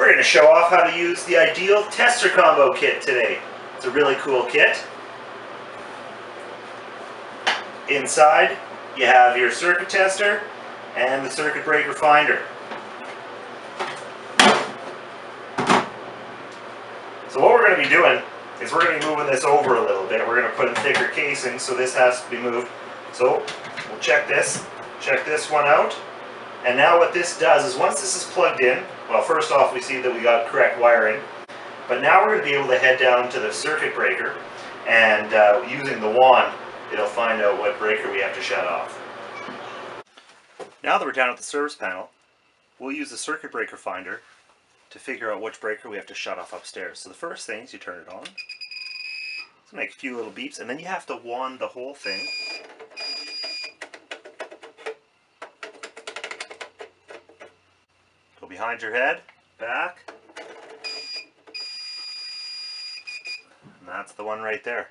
We're going to show off how to use the Ideal Tester Combo Kit today. It's a really cool kit. Inside, you have your circuit tester and the circuit breaker finder. So what we're going to be doing is we're going to be moving this over a little bit. We're going to put in thicker casing, so this has to be moved. So we'll check this one out. And now what this does is once this is plugged in, well, first off we see that we got correct wiring, but now we're going to be able to head down to the circuit breaker and using the wand, it'll find out what breaker we have to shut off. Now that we're down at the service panel, we'll use the circuit breaker finder to figure out which breaker we have to shut off upstairs. So the first thing is you turn it on. It's going to make a few little beeps, and then you have to wand the whole thing. Go behind your head, back, and that's the one right there.